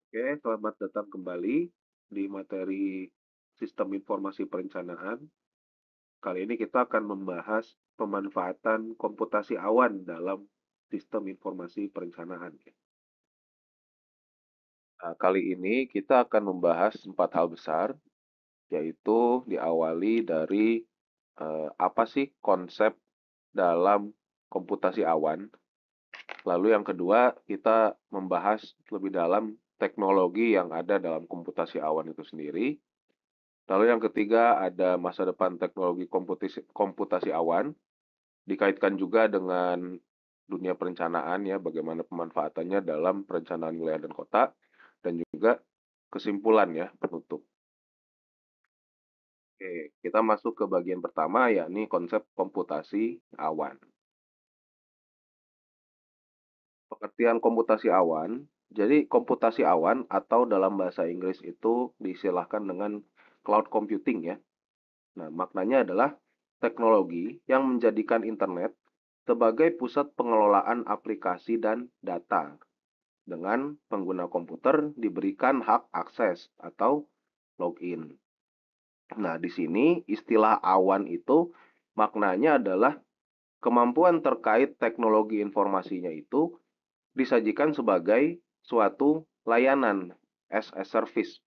Oke, selamat datang kembali di materi Sistem Informasi Perencanaan. Kali ini kita akan membahas pemanfaatan komputasi awan dalam Sistem Informasi Perencanaan. Nah, kali ini kita akan membahas 4 hal besar, yaitu diawali dari apa sih konsep dalam komputasi awan. Lalu yang kedua, kita membahas lebih dalam teknologi yang ada dalam komputasi awan itu sendiri. Lalu yang ketiga ada masa depan teknologi komputasi awan, dikaitkan juga dengan dunia perencanaan ya, bagaimana pemanfaatannya dalam perencanaan wilayah dan kota, dan juga kesimpulan ya, penutup. Oke, kita masuk ke bagian pertama, yakni konsep komputasi awan. Pengertian komputasi awan, jadi komputasi awan atau dalam bahasa Inggris itu diistilahkan dengan cloud computing ya. Nah, maknanya adalah teknologi yang menjadikan internet sebagai pusat pengelolaan aplikasi dan data. Dengan pengguna komputer diberikan hak akses atau login. Nah, di sini istilah awan itu maknanya adalah kemampuan terkait teknologi informasinya itu disajikan sebagai suatu layanan as a service,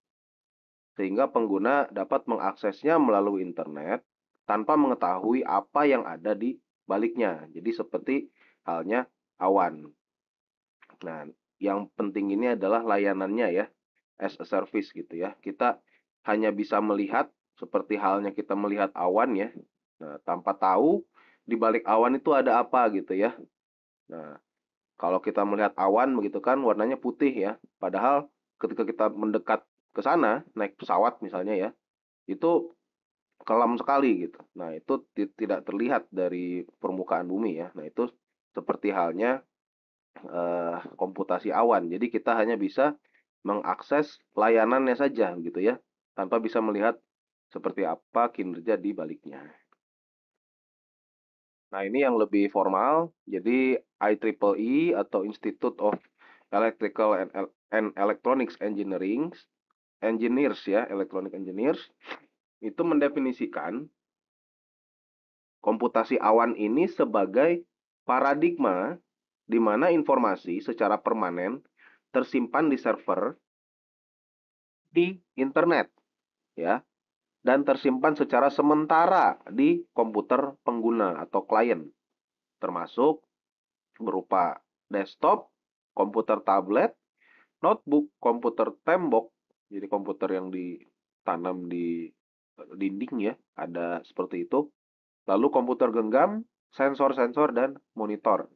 sehingga pengguna dapat mengaksesnya melalui internet tanpa mengetahui apa yang ada di baliknya. Jadi seperti halnya awan. Nah, yang penting ini adalah layanannya ya, as a service gitu ya. Kita hanya bisa melihat seperti halnya kita melihat awan ya. Nah, tanpa tahu di balik awan itu ada apa gitu ya. Nah, kalau kita melihat awan begitu kan warnanya putih ya. Padahal ketika kita mendekat ke sana, naik pesawat misalnya ya, itu kelam sekali gitu. Nah, itu tidak terlihat dari permukaan bumi ya. Nah, itu seperti halnya komputasi awan. Jadi kita hanya bisa mengakses layanannya saja gitu ya, tanpa bisa melihat seperti apa kinerja di baliknya. Nah, ini yang lebih formal. Jadi IEEE atau Institute of Electrical and Electronics Engineers ya, Electronic Engineers itu mendefinisikan komputasi awan ini sebagai paradigma di mana informasi secara permanen tersimpan di server di internet ya dan tersimpan secara sementara di komputer pengguna atau klien, termasuk berupa desktop, komputer tablet, notebook, komputer tembok, jadi komputer yang ditanam di dinding ya, ada seperti itu. Lalu komputer genggam, sensor-sensor dan monitor.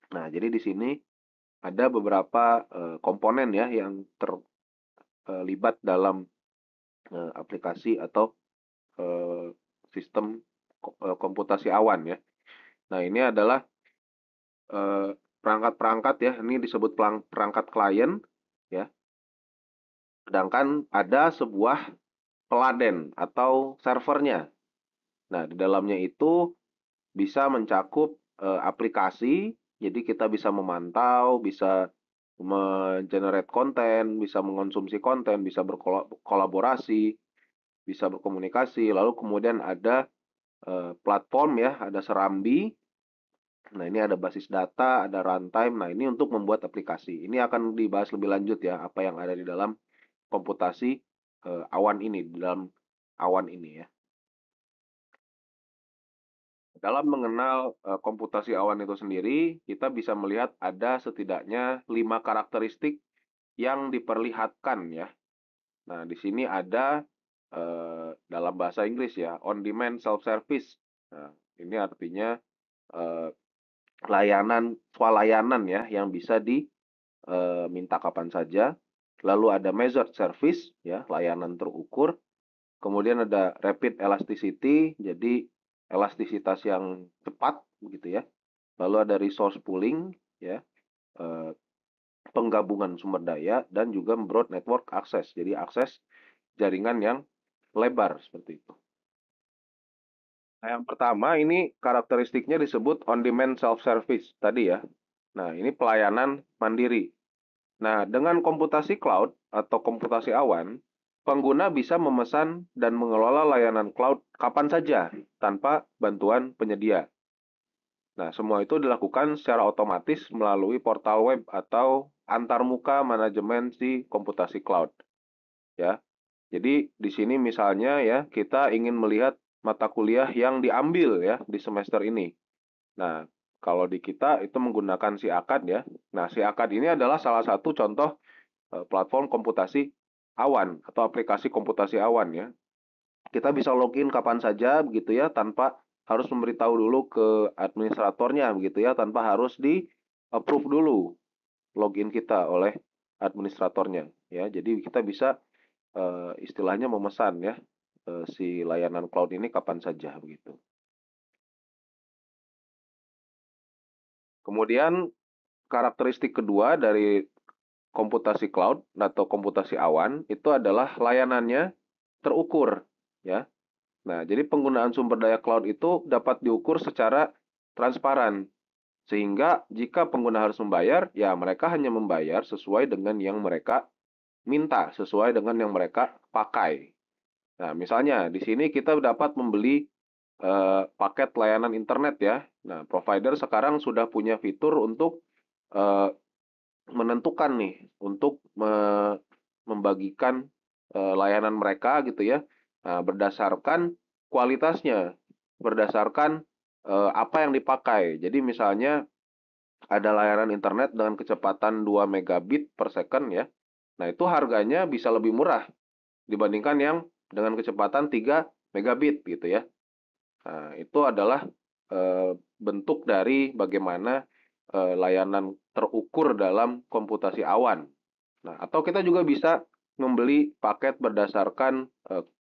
Nah, jadi di sini ada beberapa komponen ya yang terlibat dalam aplikasi atau eh, sistem komputasi awan ya. Nah, ini adalah perangkat-perangkat ya, ini disebut perangkat klien ya. Sedangkan ada sebuah peladen atau servernya. Nah, di dalamnya itu bisa mencakup aplikasi, jadi kita bisa memantau, bisa mengenerate konten, bisa mengonsumsi konten, bisa berkolaborasi, bisa berkomunikasi. Lalu kemudian ada platform ya, ada Serambi. Nah, ini ada basis data, ada runtime. Nah, ini untuk membuat aplikasi. Ini akan dibahas lebih lanjut ya, apa yang ada di dalam komputasi awan ini, di dalam awan ini ya. Dalam mengenal komputasi awan itu sendiri, kita bisa melihat ada setidaknya 5 karakteristik yang diperlihatkan ya. Nah, di sini ada dalam bahasa Inggris ya, on-demand self-service. Nah, ini artinya eh, layanan swalayanan ya yang bisa diminta kapan saja. Lalu ada measured service ya, layanan terukur. Kemudian ada rapid elasticity, jadi elastisitas yang cepat begitu ya. Lalu ada resource pooling ya, eh, penggabungan sumber daya dan juga broad network access. Jadi akses jaringan yang lebar seperti itu. Nah, yang pertama ini karakteristiknya disebut on demand self service tadi ya. Nah, ini pelayanan mandiri. Nah, dengan komputasi cloud atau komputasi awan, pengguna bisa memesan dan mengelola layanan cloud kapan saja tanpa bantuan penyedia. Nah, semua itu dilakukan secara otomatis melalui portal web atau antarmuka manajemen si komputasi cloud, ya. Jadi di sini misalnya ya, kita ingin melihat mata kuliah yang diambil ya di semester ini. Nah, kalau di kita itu menggunakan si AKAD ya. Nah, si AKAD ini adalah salah satu contoh platform komputasi awan atau aplikasi komputasi awan ya. Kita bisa login kapan saja begitu ya, tanpa harus memberitahu dulu ke administratornya begitu ya, tanpa harus di approve dulu login kita oleh administratornya ya. Jadi kita bisa istilahnya memesan ya si layanan cloud ini kapan saja begitu. Kemudian karakteristik kedua dari komputasi cloud atau komputasi awan itu adalah layanannya terukur ya. Nah, jadi penggunaan sumber daya cloud itu dapat diukur secara transparan. Sehingga jika pengguna harus membayar, ya mereka hanya membayar sesuai dengan yang mereka minta, sesuai dengan yang mereka pakai. Nah, misalnya di sini kita dapat membeli paket layanan internet ya. Nah, provider sekarang sudah punya fitur untuk eh, menentukan nih untuk membagikan layanan mereka gitu ya. Nah, berdasarkan kualitasnya, berdasarkan apa yang dipakai. Jadi misalnya ada layanan internet dengan kecepatan 2 megabit per second ya. Nah, itu harganya bisa lebih murah dibandingkan yang dengan kecepatan 3 megabit gitu ya. Nah, itu adalah bentuk dari bagaimana layanan terukur dalam komputasi awan. Nah, atau kita juga bisa membeli paket berdasarkan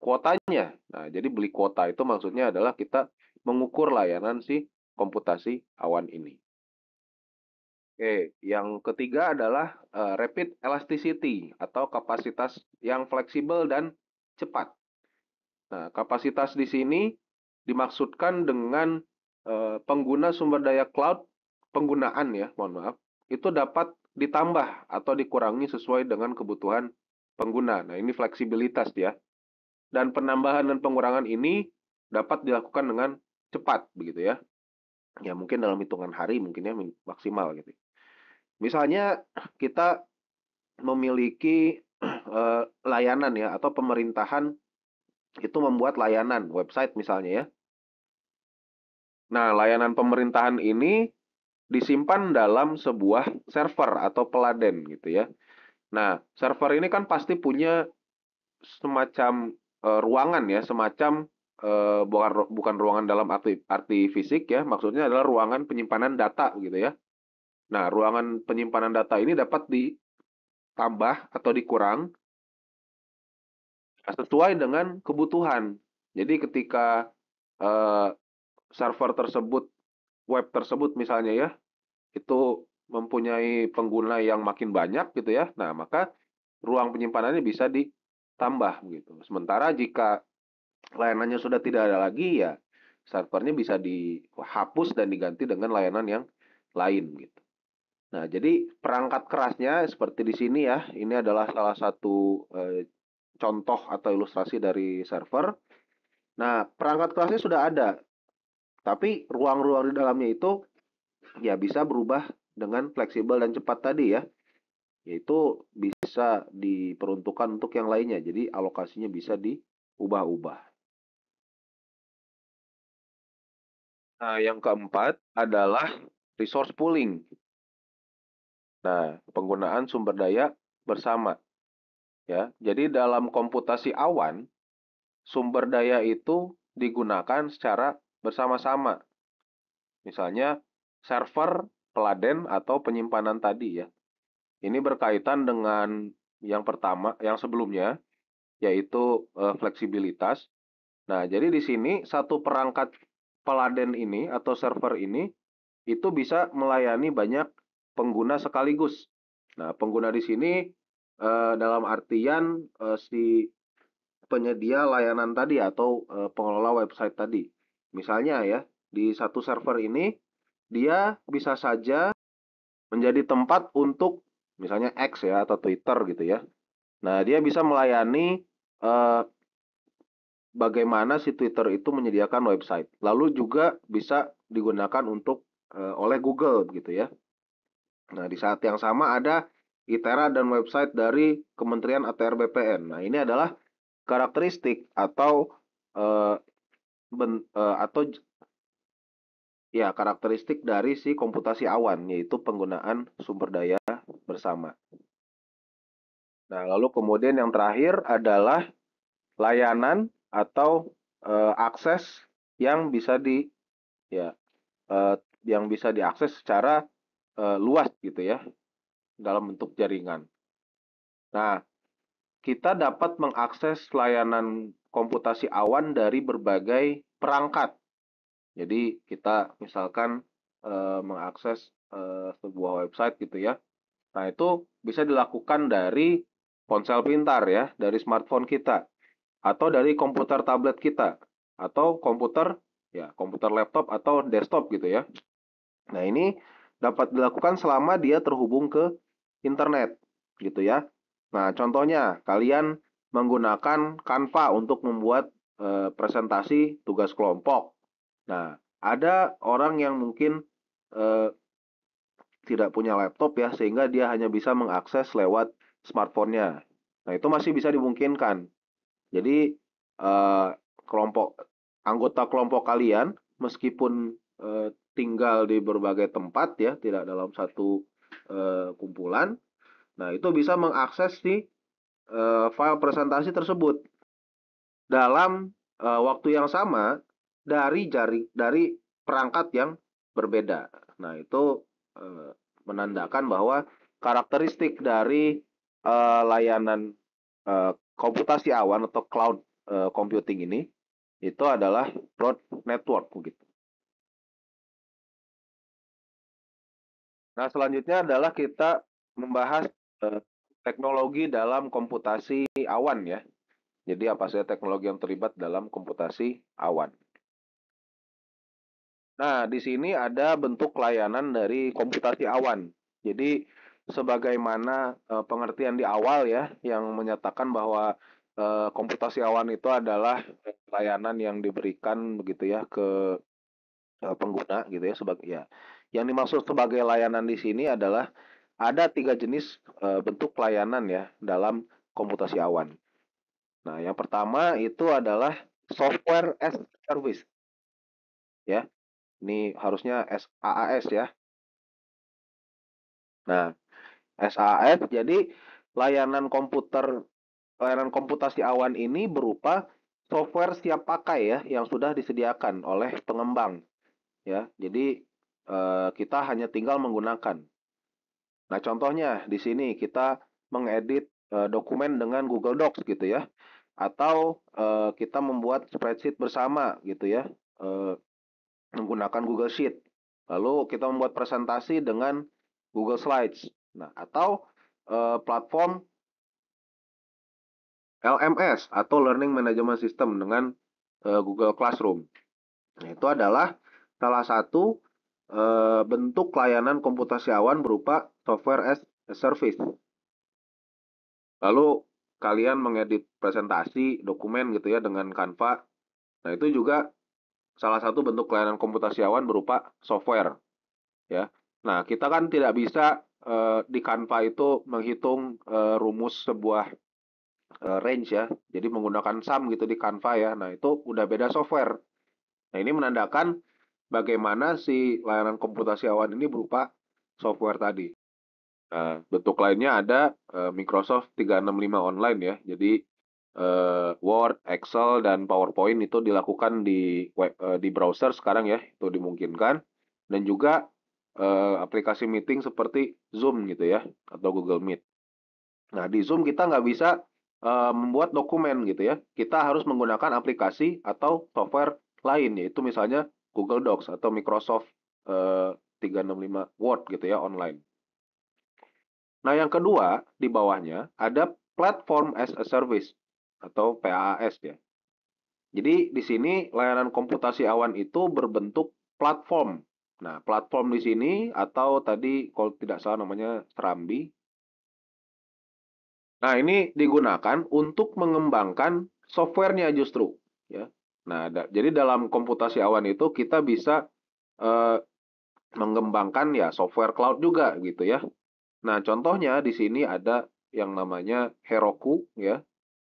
kuotanya. Nah, jadi beli kuota itu maksudnya adalah kita mengukur layanan si komputasi awan ini. Oke, yang ketiga adalah rapid elasticity atau kapasitas yang fleksibel dan cepat. Nah, kapasitas di sini dimaksudkan dengan pengguna sumber daya cloud, penggunaan ya, mohon maaf, itu dapat ditambah atau dikurangi sesuai dengan kebutuhan pengguna. Nah, ini fleksibilitas ya. Dan penambahan dan pengurangan ini dapat dilakukan dengan cepat begitu ya. Ya mungkin dalam hitungan hari mungkin ya maksimal gitu. Misalnya kita memiliki layanan ya atau pemerintahan itu membuat layanan website misalnya ya. Nah, layanan pemerintahan ini disimpan dalam sebuah server atau peladen gitu ya. Nah, server ini kan pasti punya semacam ruangan ya, semacam bukan ruangan dalam arti fisik ya, maksudnya adalah ruangan penyimpanan data gitu ya. Nah, ruangan penyimpanan data ini dapat ditambah atau dikurang sesuai dengan kebutuhan. Jadi ketika eh, server tersebut, web tersebut misalnya ya, itu mempunyai pengguna yang makin banyak gitu ya. Nah, maka ruang penyimpanannya bisa ditambah gitu. Sementara jika layanannya sudah tidak ada lagi ya servernya bisa dihapus dan diganti dengan layanan yang lain gitu. Nah, jadi perangkat kerasnya seperti di sini ya. Ini adalah salah satu contoh atau ilustrasi dari server. Nah, perangkat kerasnya sudah ada, tapi ruang-ruang di dalamnya itu ya bisa berubah dengan fleksibel dan cepat tadi ya. Yaitu bisa diperuntukkan untuk yang lainnya. Jadi alokasinya bisa diubah-ubah. Nah, yang keempat adalah resource pooling. Nah, penggunaan sumber daya bersama ya. Jadi dalam komputasi awan, sumber daya itu digunakan secara bersama-sama. Misalnya server, peladen atau penyimpanan tadi ya. Ini berkaitan dengan yang pertama, yang sebelumnya yaitu fleksibilitas. Nah, jadi di sini satu perangkat peladen ini atau server ini itu bisa melayani banyak pengguna sekaligus. Nah, pengguna di sini dalam artian si penyedia layanan tadi atau pengelola website tadi. Misalnya ya, di satu server ini dia bisa saja menjadi tempat untuk misalnya X ya atau Twitter gitu ya. Nah, dia bisa melayani eh, bagaimana si Twitter itu menyediakan website. Lalu juga bisa digunakan untuk oleh Google gitu ya. Nah, di saat yang sama ada ITERA dan website dari Kementerian ATR BPN. Nah, ini adalah karakteristik atau eh, atau ya karakteristik dari si komputasi awan, yaitu penggunaan sumber daya bersama. Nah, lalu kemudian yang terakhir adalah layanan atau akses yang bisa ya eh, yang bisa diakses secara luas gitu ya dalam bentuk jaringan. Nah, kita dapat mengakses layanan komputasi awan dari berbagai perangkat. Jadi kita misalkan mengakses sebuah website gitu ya. Nah, itu bisa dilakukan dari ponsel pintar ya, dari smartphone kita, atau dari komputer tablet kita, atau komputer laptop atau desktop gitu ya. Nah, ini dapat dilakukan selama dia terhubung ke internet gitu ya. Nah, contohnya kalian menggunakan Canva untuk membuat presentasi tugas kelompok. Nah, ada orang yang mungkin eh, tidak punya laptop ya, sehingga dia hanya bisa mengakses lewat smartphone-nya. Nah, itu masih bisa dimungkinkan. Jadi, kelompok anggota kelompok kalian meskipun tinggal di berbagai tempat ya, tidak dalam satu kumpulan. Nah, itu bisa mengakses si file presentasi tersebut dalam waktu yang sama dari perangkat yang berbeda. Nah, itu menandakan bahwa karakteristik dari layanan komputasi awan atau cloud computing ini itu adalah broad network begitu. Nah, selanjutnya adalah kita membahas teknologi dalam komputasi awan ya. Jadi apa saja teknologi yang terlibat dalam komputasi awan. Nah, di sini ada bentuk layanan dari komputasi awan. Jadi sebagaimana pengertian di awal ya yang menyatakan bahwa komputasi awan itu adalah layanan yang diberikan begitu ya ke pengguna gitu ya sebagai ya. Yang dimaksud sebagai layanan di sini adalah ada 3 jenis bentuk layanan ya dalam komputasi awan. Nah, yang pertama itu adalah software as a service ya. Ini harusnya SaaS ya. Nah, SAS jadi layanan layanan komputasi awan ini berupa software siap pakai ya yang sudah disediakan oleh pengembang ya. Jadi kita hanya tinggal menggunakan. Nah, contohnya di sini kita mengedit dokumen dengan Google Docs gitu ya. Atau kita membuat spreadsheet bersama gitu ya. Menggunakan Google Sheet. Lalu kita membuat presentasi dengan Google Slides. Nah, atau platform LMS atau Learning Management System dengan Google Classroom. Nah, itu adalah salah satu bentuk layanan komputasi awan berupa software as a service. Lalu kalian mengedit presentasi, dokumen gitu ya dengan Canva. Nah, itu juga salah satu bentuk layanan komputasi awan berupa software ya. Nah, kita kan tidak bisa di Canva itu menghitung rumus sebuah range ya. Jadi menggunakan sum gitu di Canva ya. Nah, itu udah beda software. Nah, ini menandakan bagaimana si layanan komputasi awan ini berupa software tadi. Nah, bentuk lainnya ada Microsoft 365 Online ya. Jadi Word, Excel, dan PowerPoint itu dilakukan di browser sekarang ya. Itu dimungkinkan. Dan juga aplikasi meeting seperti Zoom gitu ya. Atau Google Meet. Nah, di Zoom kita nggak bisa membuat dokumen gitu ya. Kita harus menggunakan aplikasi atau software lain, yaitu misalnya Google Docs atau Microsoft 365 Word gitu ya, online. Nah, yang kedua, di bawahnya ada Platform as a Service atau PaaS ya. Jadi, di sini layanan komputasi awan itu berbentuk platform. Nah, platform di sini atau tadi kalau tidak salah namanya Serambi, Nah, ini digunakan untuk mengembangkan softwarenya justru, ya. Nah, jadi dalam komputasi awan itu kita bisa eh, mengembangkan ya software cloud juga gitu ya. Nah, contohnya di sini ada yang namanya Heroku ya.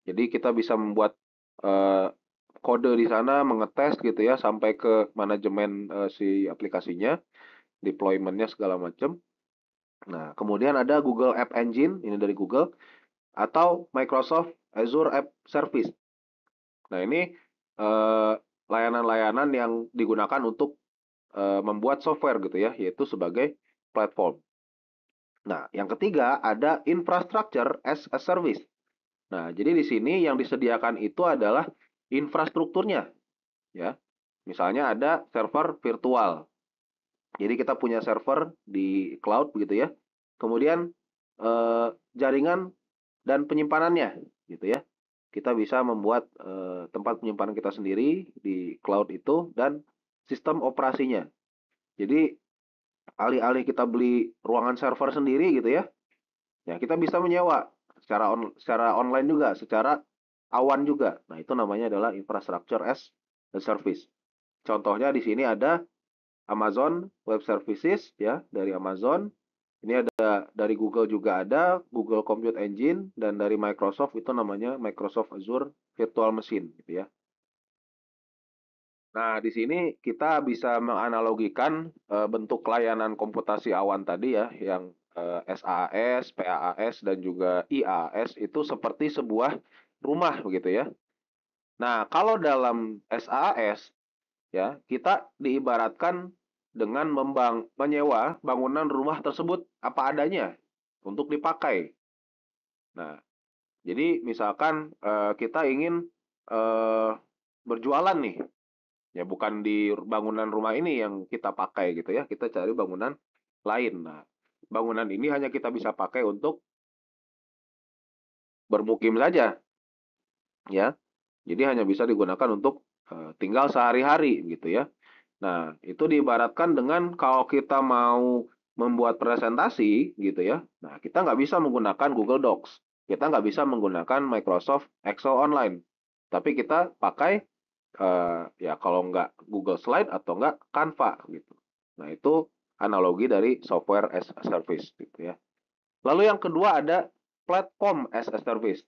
Jadi kita bisa membuat eh, kode di sana, mengetes gitu ya sampai ke manajemen si aplikasinya, deployment-nya segala macam. Nah, kemudian ada Google App Engine, ini dari Google, atau Microsoft Azure App Service. Nah, ini eh, layanan-layanan yang digunakan untuk membuat software gitu ya, yaitu sebagai platform. Nah, yang ketiga ada infrastructure as a service. Nah, jadi di sini yang disediakan itu adalah infrastrukturnya, ya. Misalnya ada server virtual. Jadi kita punya server di cloud begitu ya. Kemudian jaringan dan penyimpanannya, gitu ya. Kita bisa membuat tempat penyimpanan kita sendiri di cloud itu dan sistem operasinya. Jadi alih-alih kita beli ruangan server sendiri gitu ya, ya kita bisa menyewa secara online juga, secara awan juga. Nah, itu namanya adalah infrastructure as a service. Contohnya di sini ada Amazon Web Services ya, dari Amazon. Ini ada dari Google juga ada, Google Compute Engine, dan dari Microsoft itu namanya Microsoft Azure Virtual Machine gitu ya. Nah, di sini kita bisa menganalogikan bentuk layanan komputasi awan tadi ya, yang SaaS, PaaS, dan juga IaaS itu seperti sebuah rumah begitu ya. Nah, kalau dalam SaaS ya, kita diibaratkan dengan menyewa bangunan rumah tersebut apa adanya untuk dipakai. Nah, jadi misalkan kita ingin eh, berjualan nih, ya bukan di bangunan rumah ini yang kita pakai gitu ya, kita cari bangunan lain. Nah, bangunan ini hanya kita bisa pakai untuk bermukim saja, ya. Jadi hanya bisa digunakan untuk tinggal sehari-hari gitu ya. Nah, itu diibaratkan dengan kalau kita mau membuat presentasi gitu ya. Nah, kita nggak bisa menggunakan Google Docs. Kita nggak bisa menggunakan Microsoft Excel Online. Tapi kita pakai ya kalau nggak Google Slide atau nggak Canva gitu. Nah, itu analogi dari software as a service gitu ya. Lalu yang kedua ada platform as a service.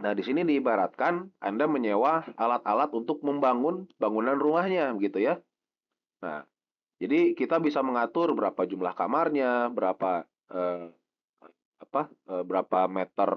Nah, di sini diibaratkan Anda menyewa alat-alat untuk membangun bangunan rumahnya gitu ya. Nah, jadi kita bisa mengatur berapa jumlah kamarnya, berapa meter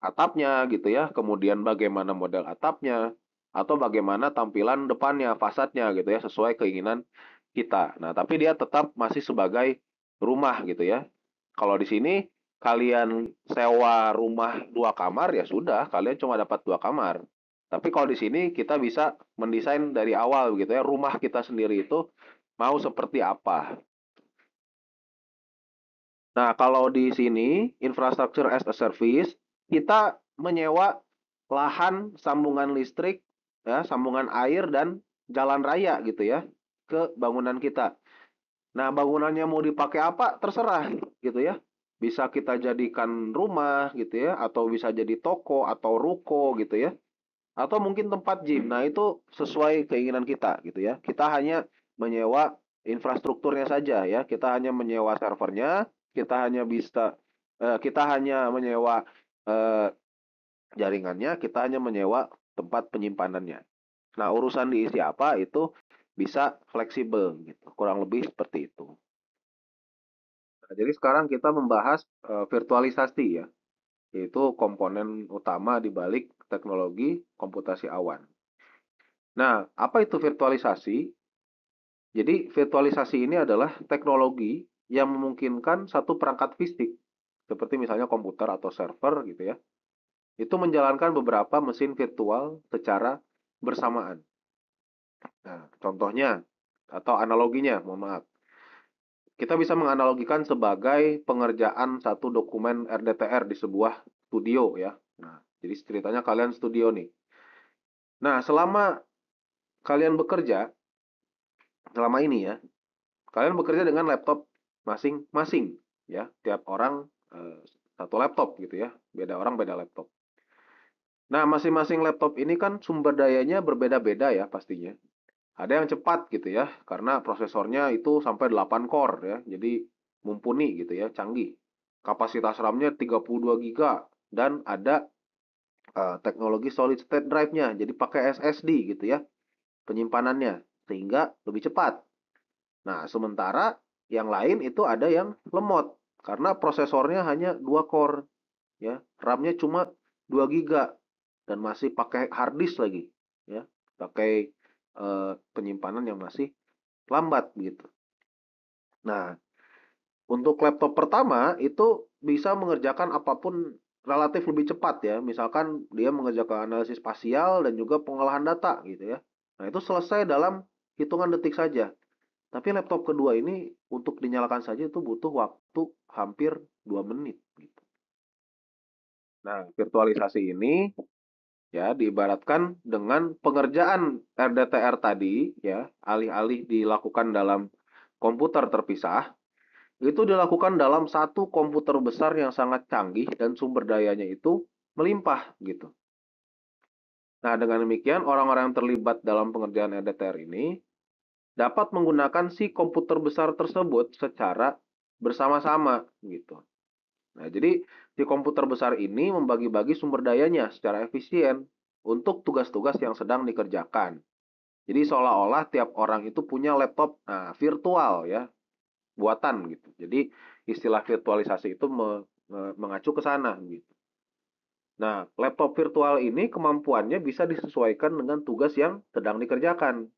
atapnya gitu ya, kemudian bagaimana model atapnya, atau bagaimana tampilan depannya, fasadnya gitu ya, sesuai keinginan kita. Nah, tapi dia tetap masih sebagai rumah gitu ya. Kalau di sini kalian sewa rumah 2 kamar ya sudah, kalian cuma dapat 2 kamar. Tapi kalau di sini kita bisa mendesain dari awal gitu ya, rumah kita sendiri itu mau seperti apa. Nah, kalau di sini infrastructure as a service, kita menyewa lahan, sambungan listrik, ya, sambungan air dan jalan raya gitu ya ke bangunan kita. Nah, bangunannya mau dipakai apa terserah gitu ya. Bisa kita jadikan rumah gitu ya, atau bisa jadi toko atau ruko gitu ya, atau mungkin tempat gym. Nah, itu sesuai keinginan kita gitu ya. Kita hanya menyewa infrastrukturnya saja ya. Kita hanya menyewa servernya, kita hanya menyewa eh, jaringannya, kita hanya menyewa tempat penyimpanannya. Nah, urusan diisi apa itu bisa fleksibel gitu. Kurang lebih seperti itu. Nah, jadi sekarang kita membahas virtualisasi ya, yaitu komponen utama di balik teknologi komputasi awan. Nah, apa itu virtualisasi? Jadi, virtualisasi ini adalah teknologi yang memungkinkan satu perangkat fisik, seperti misalnya komputer atau server gitu ya, itu menjalankan beberapa mesin virtual secara bersamaan. Nah, contohnya atau analoginya, mohon maaf. Kita bisa menganalogikan sebagai pengerjaan satu dokumen RDTR di sebuah studio ya. Nah, jadi ceritanya kalian studio nih. Nah, selama kalian bekerja, selama ini ya, kalian bekerja dengan laptop masing-masing ya. Tiap orang satu laptop gitu ya. Beda orang beda laptop. Nah, masing-masing laptop ini kan sumber dayanya berbeda-beda ya pastinya. Ada yang cepat gitu ya, karena prosesornya itu sampai 8 core ya. Jadi mumpuni gitu ya, canggih. Kapasitas RAM-nya 32 GB dan ada teknologi solid state drive-nya. Jadi pakai SSD gitu ya penyimpanannya sehingga lebih cepat. Nah, sementara yang lain itu ada yang lemot karena prosesornya hanya 2 core ya. RAM-nya cuma 2 GB dan masih pakai hard disk lagi ya. Pakai penyimpanan yang masih lambat gitu. Nah, untuk laptop pertama itu bisa mengerjakan apapun relatif lebih cepat ya. Misalkan dia mengerjakan analisis spasial dan juga pengolahan data gitu ya. Nah, itu selesai dalam hitungan detik saja. Tapi laptop kedua ini untuk dinyalakan saja itu butuh waktu hampir 2 menit gitu. Nah, virtualisasi ini ya diibaratkan dengan pengerjaan RDTR tadi ya, alih-alih dilakukan dalam komputer terpisah, itu dilakukan dalam satu komputer besar yang sangat canggih dan sumber dayanya itu melimpah gitu. Nah, dengan demikian orang-orang yang terlibat dalam pengerjaan RDTR ini dapat menggunakan si komputer besar tersebut secara bersama-sama gitu. Nah, jadi si komputer besar ini membagi-bagi sumber dayanya secara efisien untuk tugas-tugas yang sedang dikerjakan. Jadi seolah-olah tiap orang itu punya laptop virtual ya, buatan gitu. Jadi istilah virtualisasi itu mengacu ke sana gitu. Nah, laptop virtual ini kemampuannya bisa disesuaikan dengan tugas yang sedang dikerjakan.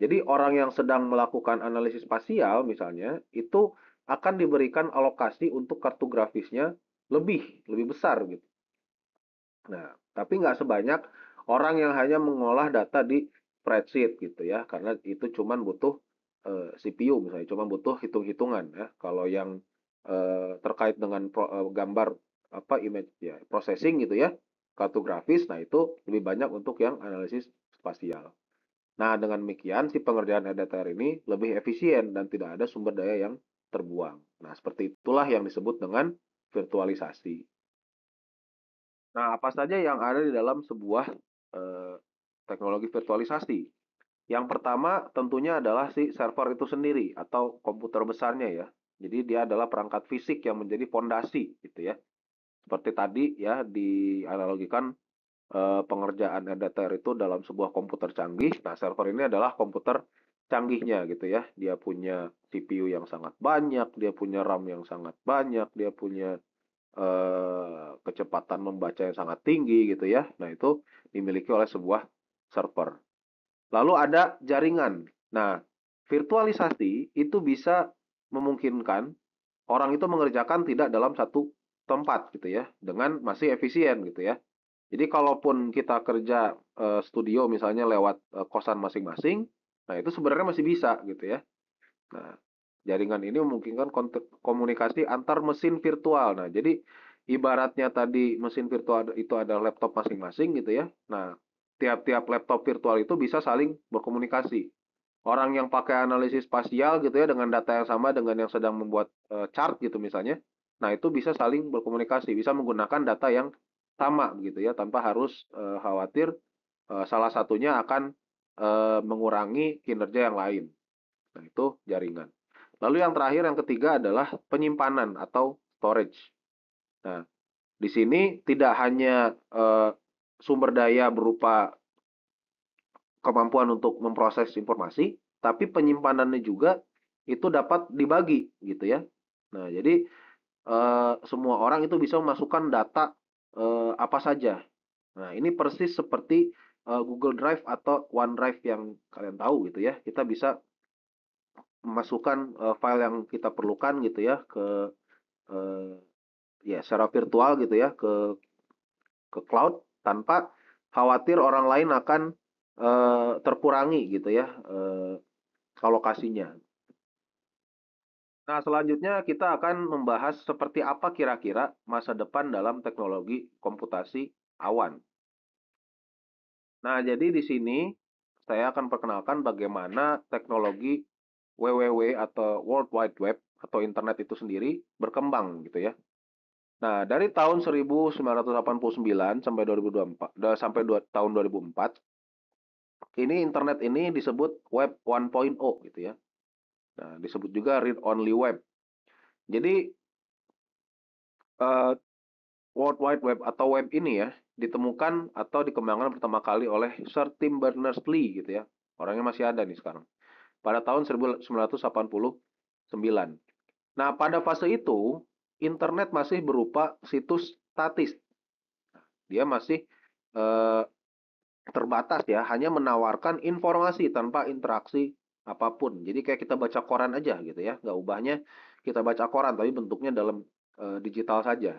Jadi orang yang sedang melakukan analisis spasial misalnya, itu akan diberikan alokasi untuk kartu grafisnya lebih besar gitu. Nah, tapi nggak sebanyak orang yang hanya mengolah data di spreadsheet gitu ya, karena itu cuman butuh CPU misalnya, cuma butuh hitung-hitungan ya. Kalau yang terkait dengan gambar apa image ya, processing gitu ya, kartografis, nah itu lebih banyak untuk yang analisis spasial. Nah, dengan demikian si pengerjaan EDTR ini lebih efisien dan tidak ada sumber daya yang terbuang. Nah, seperti itulah yang disebut dengan virtualisasi. Nah, apa saja yang ada di dalam sebuah eh, teknologi virtualisasi? Yang pertama tentunya adalah si server itu sendiri atau komputer besarnya ya. Jadi dia adalah perangkat fisik yang menjadi fondasi gitu ya. Seperti tadi ya dianalogikan pengerjaan EDTR itu dalam sebuah komputer canggih. Nah, server ini adalah komputer canggihnya gitu ya. Dia punya CPU yang sangat banyak, dia punya RAM yang sangat banyak, dia punya kecepatan membaca yang sangat tinggi gitu ya. Nah, itu dimiliki oleh sebuah server. Lalu ada jaringan. Nah, virtualisasi itu bisa memungkinkan orang itu mengerjakan tidak dalam satu tempat gitu ya, dengan masih efisien gitu ya. Jadi kalaupun kita kerja studio misalnya lewat kosan masing-masing, nah itu sebenarnya masih bisa gitu ya. Nah, jaringan ini memungkinkan komunikasi antar mesin virtual. Nah, jadi ibaratnya tadi mesin virtual itu ada laptop masing-masing gitu ya. Nah, tiap-tiap laptop virtual itu bisa saling berkomunikasi. Orang yang pakai analisis spasial gitu ya dengan data yang sama dengan yang sedang membuat chart gitu misalnya. Nah, itu bisa saling berkomunikasi, bisa menggunakan data yang sama gitu ya tanpa harus khawatir salah satunya akan mengurangi kinerja yang lain. Nah, itu jaringan. Lalu yang terakhir, yang ketiga adalah penyimpanan atau storage. Nah, di sini tidak hanya sumber daya berupa kemampuan untuk memproses informasi, tapi penyimpanannya juga itu dapat dibagi gitu ya. Nah, jadi semua orang itu bisa memasukkan data apa saja. Nah, ini persis seperti Google Drive atau OneDrive yang kalian tahu gitu ya. Kita bisa memasukkan file yang kita perlukan gitu ya ke eh, ya secara virtual gitu ya ke cloud tanpa khawatir orang lain akan terkurangi gitu ya alokasinya. Nah, selanjutnya kita akan membahas seperti apa kira-kira masa depan dalam teknologi komputasi awan. Nah, jadi di sini saya akan perkenalkan bagaimana teknologi WWW atau World Wide Web atau internet itu sendiri berkembang gitu ya. Nah, dari tahun 1989 sampai 2024, tahun 2004, ini internet ini disebut Web 1.0 gitu ya. Nah, disebut juga Read Only Web. Jadi, eh, World Wide Web atau web ini ya, ditemukan atau dikembangkan pertama kali oleh Sir Tim Berners-Lee gitu ya. Orangnya masih ada nih sekarang. Pada tahun 1989. Nah, pada fase itu, internet masih berupa situs statis. Dia masih eh, terbatas ya, hanya menawarkan informasi tanpa interaksi apapun. Jadi kayak kita baca koran aja gitu ya, nggak ubahnya kita baca koran, tapi bentuknya dalam digital saja.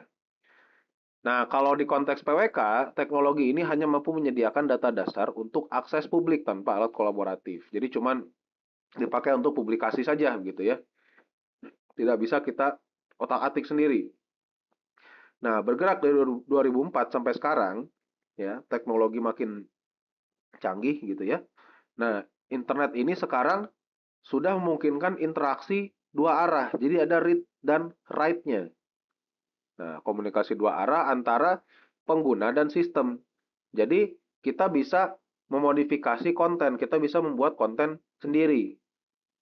Nah, kalau di konteks PWK, teknologi ini hanya mampu menyediakan data dasar untuk akses publik tanpa alat kolaboratif. Jadi cuman dipakai untuk publikasi saja gitu ya. Tidak bisa kita otak-atik sendiri. Nah, bergerak dari 2004 sampai sekarang, ya, teknologi makin canggih gitu ya. Nah, internet ini sekarang sudah memungkinkan interaksi dua arah. Jadi ada read dan write-nya. Nah, komunikasi dua arah antara pengguna dan sistem. Jadi, kita bisa memodifikasi konten, kita bisa membuat konten sendiri.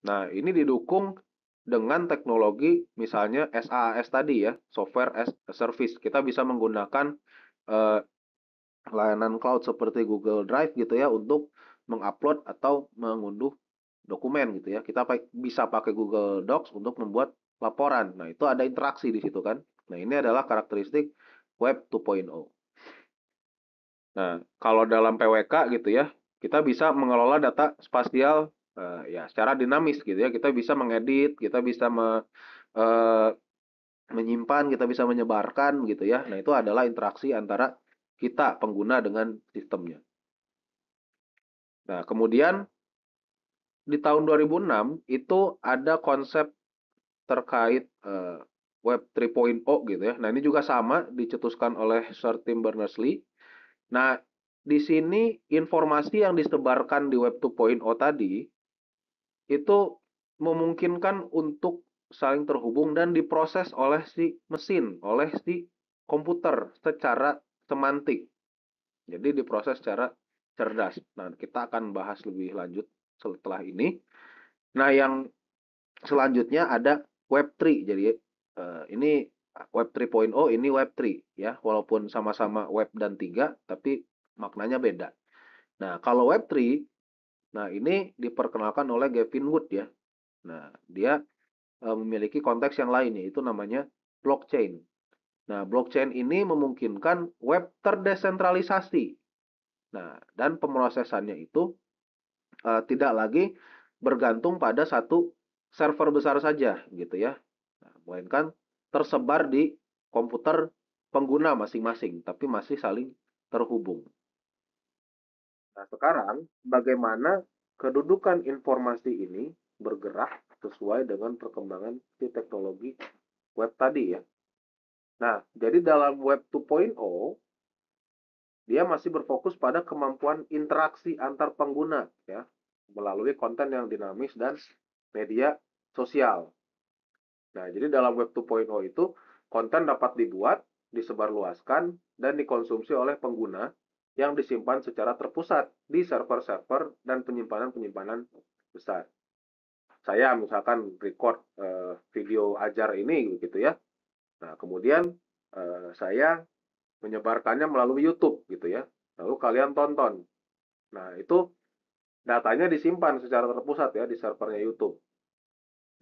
Nah, ini didukung dengan teknologi misalnya SaaS tadi ya, software as a service. Kita bisa menggunakan eh, layanan cloud seperti Google Drive gitu ya untuk mengupload atau mengunduh dokumen gitu ya. Kita bisa pakai Google Docs untuk membuat laporan. Nah, itu ada interaksi di situ kan. Nah, ini adalah karakteristik Web 2.0. Nah, kalau dalam PWK gitu ya, kita bisa mengelola data spasial ya secara dinamis gitu ya. Kita bisa mengedit, kita bisa eh, menyimpan, kita bisa menyebarkan gitu ya. Nah, itu adalah interaksi antara kita pengguna dengan sistemnya. Nah, kemudian di tahun 2006 itu ada konsep terkait Web 3.0 gitu ya. Nah, ini juga sama dicetuskan oleh Sir Tim Berners-Lee. Nah, di sini informasi yang disebarkan di Web 2.0 tadi itu memungkinkan untuk saling terhubung dan diproses oleh si mesin, oleh si komputer secara semantik. Jadi diproses secara cerdas. Nah, kita akan bahas lebih lanjut setelah ini. Nah, yang selanjutnya ada Web3. Jadi ini Web 3.0, ini Web3 ya. Walaupun sama-sama web dan 3, tapi maknanya beda. Nah, kalau Web3, nah ini diperkenalkan oleh Gavin Wood ya. Nah, dia memiliki konteks yang lain yaitu namanya blockchain. Nah, blockchain ini memungkinkan web terdesentralisasi. Nah, dan pemrosesannya itu tidak lagi bergantung pada satu server besar saja gitu ya. Nah, melainkan tersebar di komputer pengguna masing-masing, tapi masih saling terhubung. Nah, sekarang bagaimana kedudukan informasi ini bergerak sesuai dengan perkembangan si teknologi web tadi ya. Nah, jadi dalam web 2.0 dia masih berfokus pada kemampuan interaksi antar pengguna ya melalui konten yang dinamis dan media sosial. Nah, jadi dalam web 2.0 itu konten dapat dibuat, disebarluaskan dan dikonsumsi oleh pengguna yang disimpan secara terpusat di server-server dan penyimpanan-penyimpanan besar. Saya misalkan record video ajar ini gitu ya. Nah, kemudian saya menyebarkannya melalui YouTube gitu ya. Lalu kalian tonton. Nah, itu datanya disimpan secara terpusat ya di servernya YouTube.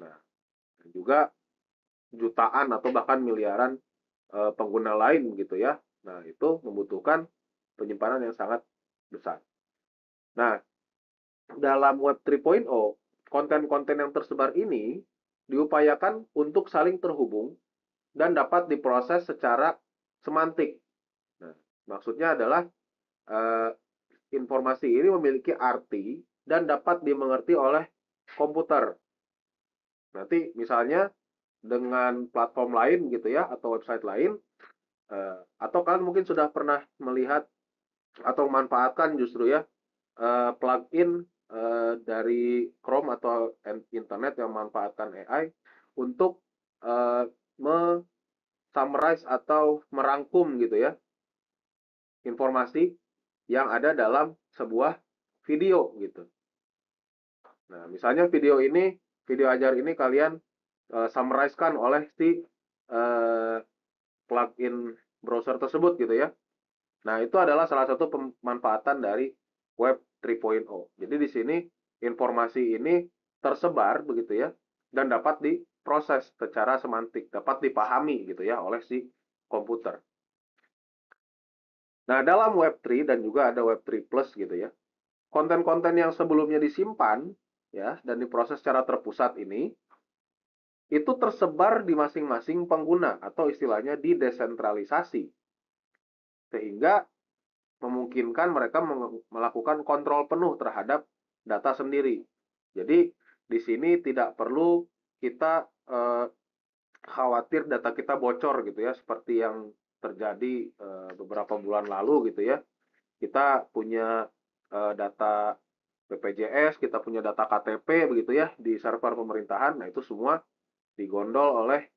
Nah, juga jutaan atau bahkan miliaran pengguna lain gitu ya. Nah, itu membutuhkan penyimpanan yang sangat besar. Nah, dalam Web 3.0, konten-konten yang tersebar ini diupayakan untuk saling terhubung dan dapat diproses secara semantik. Nah, maksudnya adalah eh, informasi ini memiliki arti dan dapat dimengerti oleh komputer. Nanti misalnya dengan platform lain gitu ya atau website lain atau kalian mungkin sudah pernah melihat atau memanfaatkan justru ya plugin dari Chrome atau internet yang memanfaatkan AI untuk summarize atau merangkum gitu ya, informasi yang ada dalam sebuah video gitu. Nah, misalnya video ajar ini kalian summarize-kan oleh si plugin browser tersebut gitu ya. Nah, itu adalah salah satu pemanfaatan dari Web 3.0. Jadi di sini informasi ini tersebar begitu ya, dan dapat diproses secara semantik, dapat dipahami gitu ya oleh si komputer. Nah, dalam Web3 dan juga ada Web3 Plus gitu ya, konten-konten yang sebelumnya disimpan ya dan diproses secara terpusat ini itu tersebar di masing-masing pengguna atau istilahnya didesentralisasi, sehingga memungkinkan mereka melakukan kontrol penuh terhadap data sendiri. Jadi di sini tidak perlu kita khawatir data kita bocor gitu ya, seperti yang terjadi beberapa bulan lalu gitu ya. Kita punya data BPJS, kita punya data KTP begitu ya di server pemerintahan. Nah, itu semua digondol oleh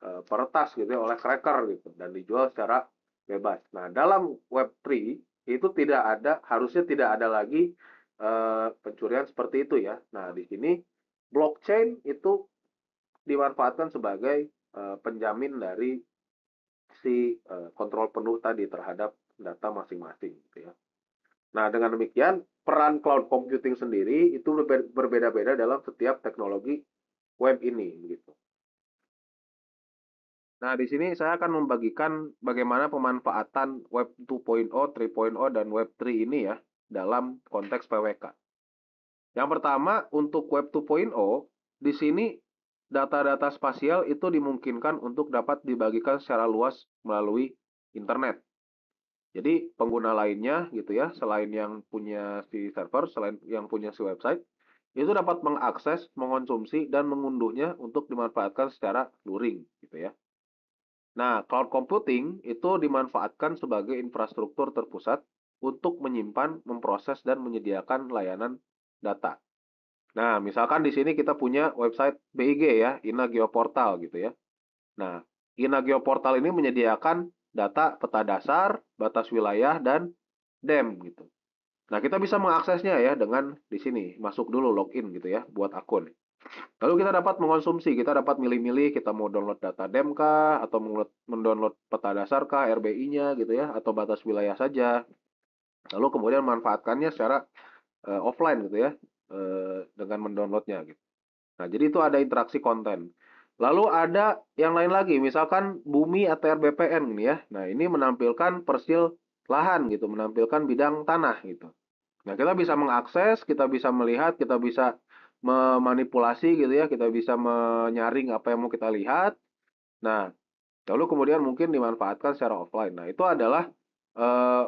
peretas gitu ya, oleh cracker gitu dan dijual secara bebas. Nah, dalam Web3 itu harusnya tidak ada lagi pencurian seperti itu ya. Nah, di sini blockchain itu dimanfaatkan sebagai penjamin dari si kontrol penuh tadi terhadap data masing-masing gitu ya. Nah, dengan demikian peran cloud computing sendiri itu berbeda-beda dalam setiap teknologi web ini begitu. Nah, di sini saya akan membagikan bagaimana pemanfaatan Web 2.0, 3.0, dan Web 3 ini ya dalam konteks PWK. Yang pertama, untuk Web 2.0, di sini data-data spasial itu dimungkinkan untuk dapat dibagikan secara luas melalui internet. Jadi, pengguna lainnya gitu ya, selain yang punya si server, selain yang punya si website, itu dapat mengakses, mengonsumsi, dan mengunduhnya untuk dimanfaatkan secara luring gitu ya. Nah, cloud computing itu dimanfaatkan sebagai infrastruktur terpusat untuk menyimpan, memproses, dan menyediakan layanan data. Nah, misalkan di sini kita punya website BIG ya, INA Geoportal gitu ya. Nah, INA Geoportal ini menyediakan data peta dasar, batas wilayah, dan DEM gitu. Nah, kita bisa mengaksesnya ya dengan di sini, masuk dulu login gitu ya, buat akun. Lalu kita dapat mengonsumsi, kita dapat milih-milih kita mau download data DEM kah, atau mendownload peta dasar kah, RBI-nya gitu ya, atau batas wilayah saja. Lalu kemudian manfaatkannya secara offline gitu ya, dengan mendownloadnya gitu. Nah, jadi itu ada interaksi konten. Lalu ada yang lain lagi, misalkan Bumi ATR BPN ini ya. Nah, ini menampilkan persil lahan gitu, menampilkan bidang tanah gitu. Nah, kita bisa mengakses, kita bisa melihat, kita bisa memanipulasi gitu ya, kita bisa menyaring apa yang mau kita lihat. Nah, lalu kemudian mungkin dimanfaatkan secara offline. Nah, itu adalah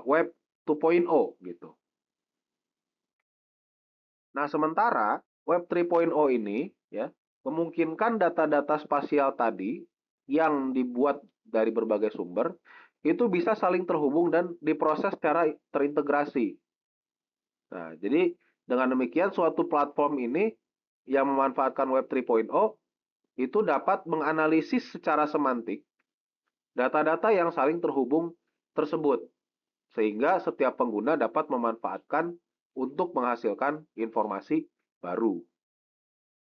Web 2.0 gitu. Nah, sementara Web 3.0 ini ya memungkinkan data-data spasial tadi yang dibuat dari berbagai sumber itu bisa saling terhubung dan diproses secara terintegrasi. Nah, jadi dengan demikian suatu platform ini yang memanfaatkan Web 3.0 itu dapat menganalisis secara semantik data-data yang saling terhubung tersebut, sehingga setiap pengguna dapat memanfaatkan untuk menghasilkan informasi baru.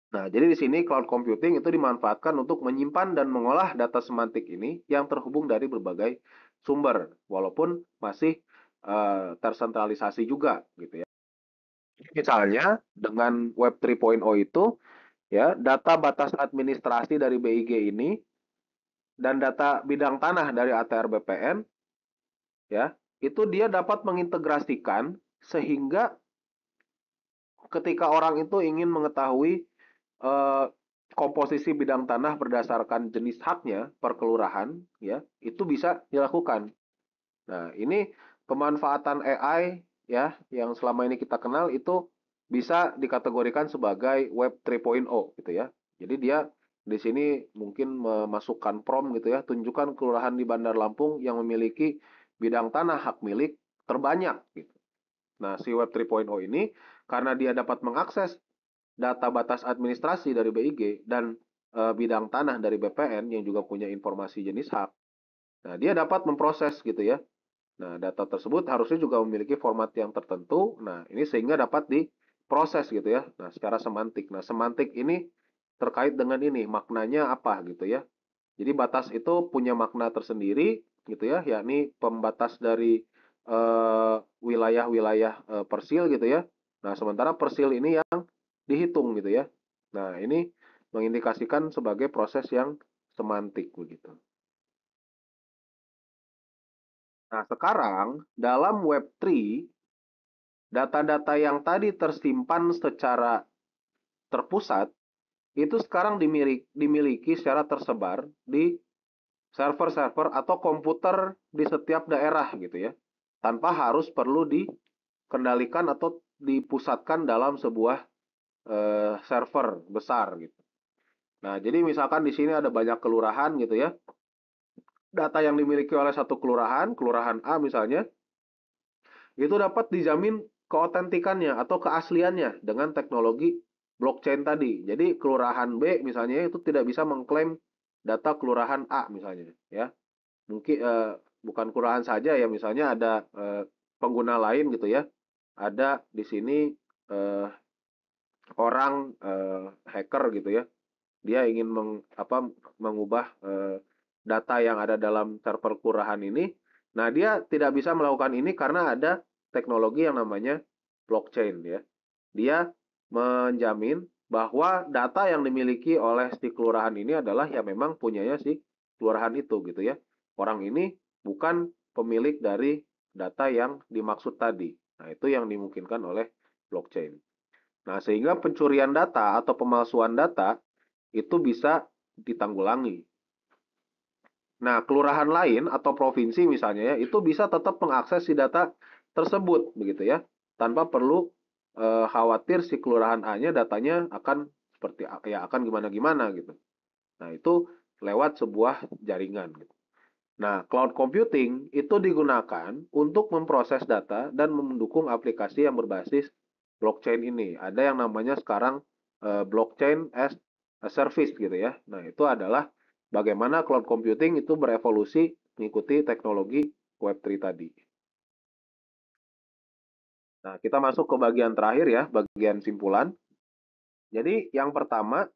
Nah, jadi di sini cloud computing itu dimanfaatkan untuk menyimpan dan mengolah data semantik ini yang terhubung dari berbagai sumber, walaupun masih tersentralisasi juga gitu ya. Misalnya dengan Web 3.0 itu ya, data batas administrasi dari BIG ini dan data bidang tanah dari ATR BPN ya, itu dia dapat mengintegrasikan sehingga ketika orang itu ingin mengetahui eh, komposisi bidang tanah berdasarkan jenis haknya per kelurahan ya, itu bisa dilakukan. Nah, ini pemanfaatan AI ya yang selama ini kita kenal itu bisa dikategorikan sebagai Web 3.0 gitu ya. Jadi dia di sini mungkin memasukkan prompt gitu ya, tunjukkan kelurahan di Bandar Lampung yang memiliki bidang tanah hak milik terbanyak gitu. Nah, si Web 3.0 ini karena dia dapat mengakses data batas administrasi dari BIG dan bidang tanah dari BPN yang juga punya informasi jenis hak, Nah, dia dapat memproses gitu ya. Nah, data tersebut harusnya juga memiliki format yang tertentu. Nah, ini sehingga dapat diproses gitu ya. Nah, secara semantik. Nah, semantik ini terkait dengan ini, maknanya apa gitu ya. Jadi batas itu punya makna tersendiri gitu ya, yakni pembatas dari wilayah-wilayah persil gitu ya. Nah, sementara persil ini yang dihitung gitu ya. Nah, ini mengindikasikan sebagai proses yang semantik begitu. Nah, sekarang dalam Web3, data-data yang tadi tersimpan secara terpusat itu sekarang dimiliki secara tersebar di server-server atau komputer di setiap daerah gitu ya, tanpa harus perlu dikendalikan atau dipusatkan dalam sebuah server besar gitu. Nah, jadi misalkan di sini ada banyak kelurahan gitu ya, data yang dimiliki oleh satu kelurahan, kelurahan A misalnya, itu dapat dijamin keotentikannya atau keasliannya dengan teknologi blockchain tadi. Jadi kelurahan B misalnya itu tidak bisa mengklaim data kelurahan A misalnya ya. Mungkin bukan kelurahan saja ya, misalnya ada pengguna lain gitu ya. Ada di sini eh, orang hacker gitu ya. Dia ingin mengubah data yang ada dalam server kelurahan ini. Nah, dia tidak bisa melakukan ini karena ada teknologi yang namanya blockchain ya. Dia menjamin bahwa data yang dimiliki oleh si kelurahan ini adalah ya memang punyanya si kelurahan itu gitu ya. Orang ini bukan pemilik dari data yang dimaksud tadi. Nah, itu yang dimungkinkan oleh blockchain. Nah, sehingga pencurian data atau pemalsuan data itu bisa ditanggulangi. Nah, kelurahan lain atau provinsi misalnya ya, itu bisa tetap mengakses si data tersebut begitu ya, tanpa perlu khawatir si kelurahan A-nya datanya akan seperti ya akan gimana-gimana gitu. Nah, itu lewat sebuah jaringan gitu. Nah, cloud computing itu digunakan untuk memproses data dan mendukung aplikasi yang berbasis blockchain ini. Ada yang namanya sekarang blockchain as a service gitu ya. Nah, itu adalah bagaimana cloud computing itu berevolusi mengikuti teknologi Web3 tadi. Nah, kita masuk ke bagian terakhir ya, bagian simpulan. Jadi, yang pertama,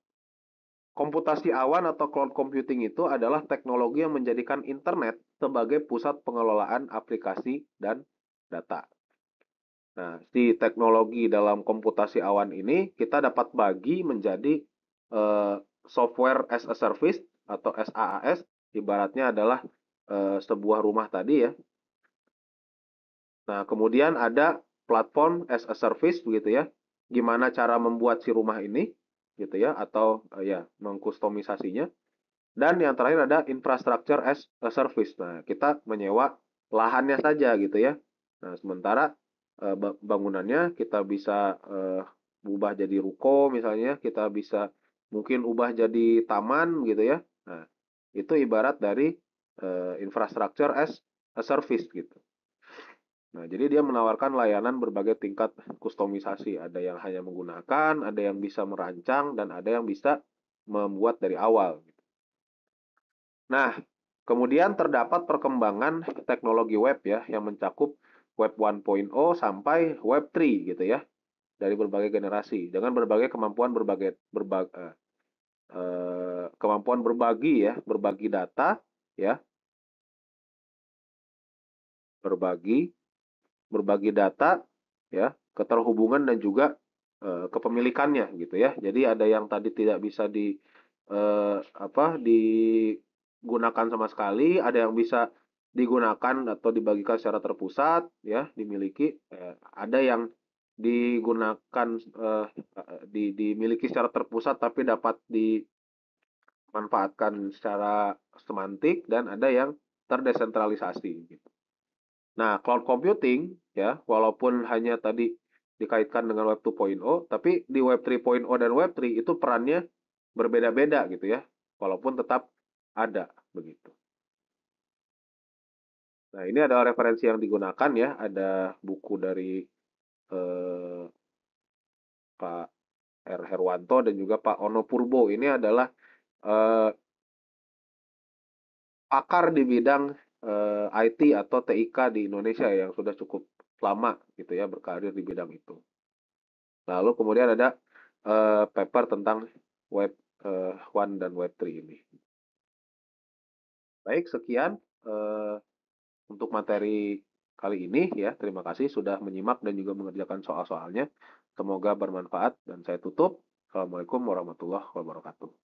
komputasi awan atau cloud computing itu adalah teknologi yang menjadikan internet sebagai pusat pengelolaan aplikasi dan data. Nah, si teknologi dalam komputasi awan ini kita dapat bagi menjadi eh, software as a service atau SaaS, ibaratnya adalah sebuah rumah tadi ya. Nah, kemudian ada platform as a service begitu ya. Gimana cara membuat si rumah ini gitu ya, atau ya mengkustomisasinya. Dan yang terakhir ada infrastructure as a service. Nah, kita menyewa lahannya saja gitu ya. Nah, sementara bangunannya kita bisa ubah jadi ruko misalnya, kita bisa mungkin ubah jadi taman gitu ya. Nah, itu ibarat dari infrastructure as a service gitu. Nah, jadi dia menawarkan layanan berbagai tingkat kustomisasi. Ada yang hanya menggunakan, ada yang bisa merancang, dan ada yang bisa membuat dari awal. Nah, kemudian terdapat perkembangan teknologi web ya yang mencakup Web 1.0 sampai Web 3 gitu ya, dari berbagai generasi dengan berbagai kemampuan berbagi ya, berbagi data ya, berbagi berbagi data ya, keterhubungan dan juga kepemilikannya gitu ya. Jadi ada yang tadi tidak bisa digunakan sama sekali, ada yang bisa digunakan atau dibagikan secara terpusat ya, dimiliki. Ada yang digunakan dimiliki secara terpusat tapi dapat dimanfaatkan secara semantik, dan ada yang terdesentralisasi gitu. Nah, cloud computing ya, walaupun hanya tadi dikaitkan dengan Web 2.0, tapi di Web 3.0 dan Web 3 itu perannya berbeda-beda gitu ya, walaupun tetap ada begitu. Nah, ini adalah referensi yang digunakan ya, ada buku dari eh, Pak R. Herwanto dan juga Pak Ono Purbo. Ini adalah eh, pakar di bidang IT atau TIK di Indonesia yang sudah cukup lama gitu ya berkarir di bidang itu. Lalu kemudian ada paper tentang Web 1 dan Web 3 ini. Baik, sekian untuk materi kali ini ya. Terima kasih sudah menyimak dan juga mengerjakan soal-soalnya. Semoga bermanfaat dan saya tutup. Assalamualaikum warahmatullahi wabarakatuh.